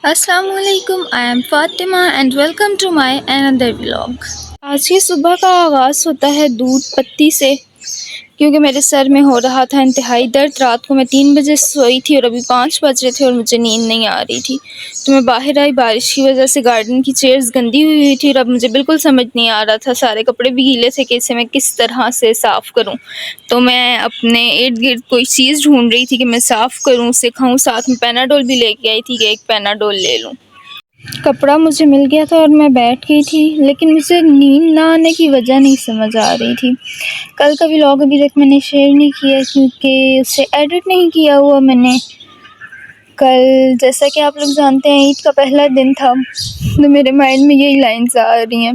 Assalamualaikum, I am Fatima and welcome to my another vlog। आज की सुबह का आगाज़ होता है दूध पत्ती से, क्योंकि मेरे सर में हो रहा था इंतहाई दर्द। रात को मैं 3 बजे सोई थी और अभी 5 बज रहे थे और मुझे नींद नहीं आ रही थी। तो मैं बाहर आई, बारिश की वजह से गार्डन की चेयर्स गंदी हुई थी और अब मुझे बिल्कुल समझ नहीं आ रहा था, सारे कपड़े भी गीले थे कि इसे मैं किस तरह से साफ़ करूं। तो मैं अपने इर्द गिर्द कोई चीज़ ढूंढ रही थी कि मैं साफ़ करूं, उसे खाऊं। साथ में पेनाडोल भी लेके आई थी कि एक पेनाडोल ले लूँ। कपड़ा मुझे मिल गया था और मैं बैठ गई थी, लेकिन मुझे नींद ना आने की वजह नहीं समझ आ रही थी। कल का व्लॉग अभी तक मैंने शेयर नहीं किया क्योंकि उसे एडिट नहीं किया हुआ मैंने। कल जैसा कि आप लोग जानते हैं, ईद का पहला दिन था, तो मेरे माइंड में यही लाइन्स आ रही हैं,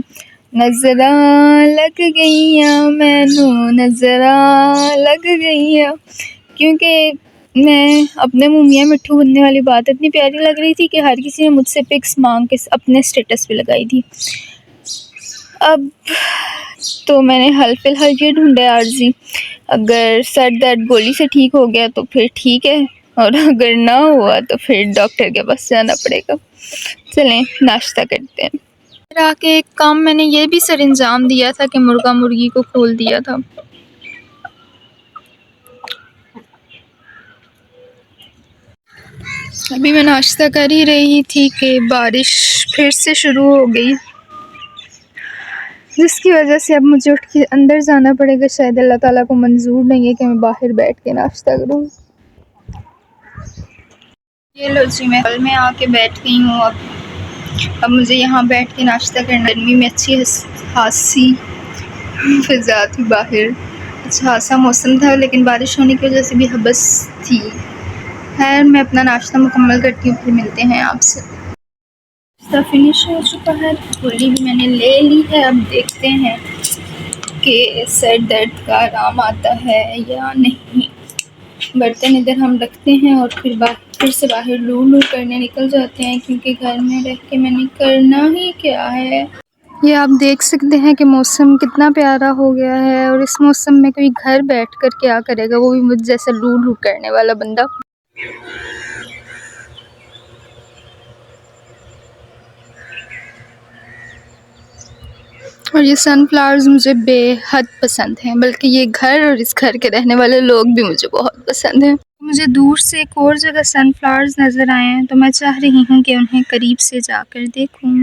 नज़रां लग गईयां मैनू, नज़रां लग गईयां। क्योंकि मैं अपने मुँह मियाँ मिट्ठू बनने वाली बात इतनी प्यारी लग रही थी कि हर किसी ने मुझसे पिक्स मांग के अपने स्टेटस पे लगाई थी। अब तो मैंने हल फिलहाल ये ढूंढा है आर्जी, अगर सर दर्द गोली से ठीक हो गया तो फिर ठीक है, और अगर ना हुआ तो फिर डॉक्टर के पास जाना पड़ेगा। चलें नाश्ता करते हैं। फिर आके एक काम मैंने ये भी सर इंजाम दिया था कि मुर्गा मुर्गी को खोल दिया था। अभी मैं नाश्ता कर ही रही थी कि बारिश फिर से शुरू हो गई, जिसकी वजह से अब मुझे उठ के अंदर जाना पड़ेगा। शायद अल्लाह ताला को मंजूर नहीं है कि मैं बाहर बैठ के नाश्ता करूं। ये लो जी, मैं हॉल में आके बैठ गई हूँ। अब मुझे यहाँ बैठ के नाश्ता करना। गर्मी में अच्छी खासी फिजा थी बाहर, अच्छा खासा मौसम था, लेकिन बारिश होने की वजह से भी हबस थी। खैर मैं अपना नाश्ता मुकम्मल करती हूँ, फिर मिलते हैं आपसे। नाश्ता फिनिश हो चुका है, गोली भी मैंने ले ली है। अब देखते हैं कि सर दर्द का आराम आता है या नहीं। बर्तन इधर हम रखते हैं और फिर से बाहर लू लू करने निकल जाते हैं, क्योंकि घर में रह के मैंने करना ही क्या है। ये आप देख सकते हैं कि मौसम कितना प्यारा हो गया है, और इस मौसम में कोई घर बैठ कर क्या करेगा, वो भी मुझ जैसा लू लू करने वाला बंदा। और ये सनफ्लावर्स मुझे बेहद पसंद हैं, बल्कि ये घर और इस घर के रहने वाले लोग भी मुझे बहुत पसंद हैं। मुझे दूर से एक और जगह सनफ्लावर्स नज़र आए हैं, तो मैं चाह रही हूँ कि उन्हें करीब से जाकर देखूँ।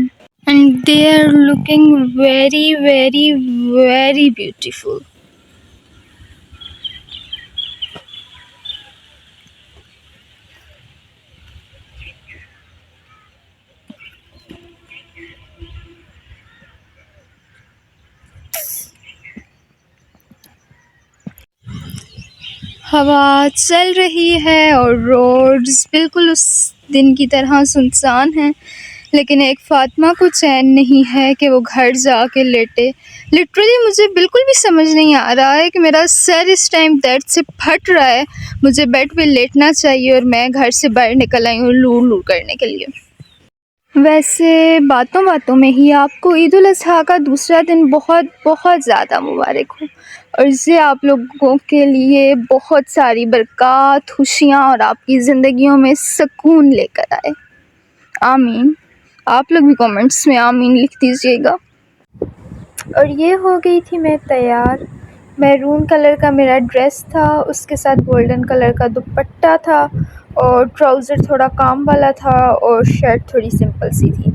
And they are looking very very very beautiful. हवा चल रही है और रोड्स बिल्कुल उस दिन की तरह सुनसान हैं, लेकिन एक फ़ातिमा को चैन नहीं है कि वो घर जाके लेटे। लिटरली मुझे बिल्कुल भी समझ नहीं आ रहा है कि मेरा सर इस टाइम दर्द से फट रहा है, मुझे बेड पे लेटना चाहिए, और मैं घर से बाहर निकल आई हूँ लू लू करने के लिए। वैसे बातों बातों में ही आपको ईद उल अज़हा का दूसरा दिन बहुत बहुत ज़्यादा मुबारक हो, और इससे आप लोगों के लिए बहुत सारी बरक़ात, खुशियाँ और आपकी ज़िंदगियों में सुकून लेकर आए। आमीन। आप लोग भी कमेंट्स में आमीन लिख दीजिएगा। और ये हो गई थी मैं तैयार। मैरून कलर का मेरा ड्रेस था, उसके साथ गोल्डन कलर का दुपट्टा था, और ट्राउज़र थोड़ा काम वाला था, और शर्ट थोड़ी सिंपल सी थी।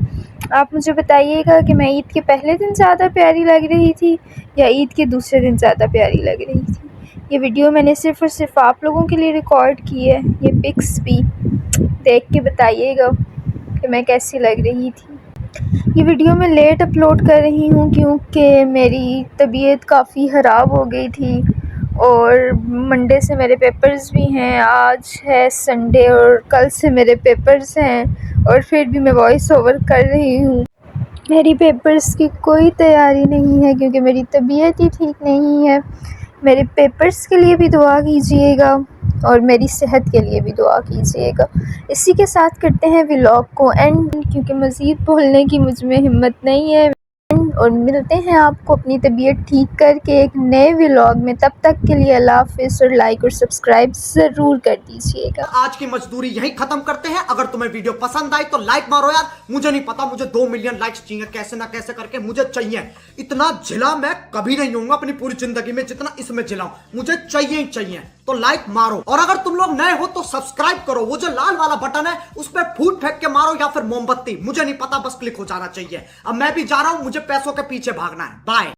आप मुझे बताइएगा कि मैं ईद के पहले दिन ज़्यादा प्यारी लग रही थी या ईद के दूसरे दिन ज़्यादा प्यारी लग रही थी। ये वीडियो मैंने सिर्फ़ और सिर्फ आप लोगों के लिए रिकॉर्ड की है। ये पिक्स भी देख के बताइएगा कि मैं कैसी लग रही थी। ये वीडियो मैं लेट अपलोड कर रही हूँ क्योंकि मेरी तबीयत काफ़ी ख़राब हो गई थी, और मंडे से मेरे पेपर्स भी हैं। आज है संडे और कल से मेरे पेपर्स हैं, और फिर भी मैं वॉइस ओवर कर रही हूँ। मेरी पेपर्स की कोई तैयारी नहीं है क्योंकि मेरी तबीयत ही ठीक नहीं है। मेरे पेपर्स के लिए भी दुआ कीजिएगा और मेरी सेहत के लिए भी दुआ कीजिएगा। इसी के साथ करते हैं व्लॉग को एंड, क्योंकि मज़ीद बोलने की मुझ में हिम्मत नहीं है। और मिलते हैं आपको अपनी तबीयत ठीक करके एक नए व्लॉग में। तब तक के लिए अल्लाह हाफिज़ और लाइक और सब्सक्राइब ज़रूर कर दीजिएगा। आज की मजदूरी यही खत्म करते हैं। अगर तुम्हें वीडियो पसंद आई तो लाइक मारो यार। मुझे नहीं पता, मुझे 2 मिलियन लाइक्स चाहिए, कैसे ना कैसे करके मुझे चाहिए। इतना झिला मैं कभी नहीं होऊंगा अपनी पूरी जिंदगी में जितना इसमें झिलाऊं। मुझे चाहिए ही चाहिए, तो लाइक मारो। और अगर तुम लोग नए हो तो सब्सक्राइब करो। वो जो लाल वाला बटन है उस पर फूट फेंक के मारो या फिर मोमबत्ती, मुझे नहीं पता, बस क्लिक हो जाना चाहिए। अब मैं भी जा रहा हूं, मुझे पैसों के पीछे भागना है। बाय।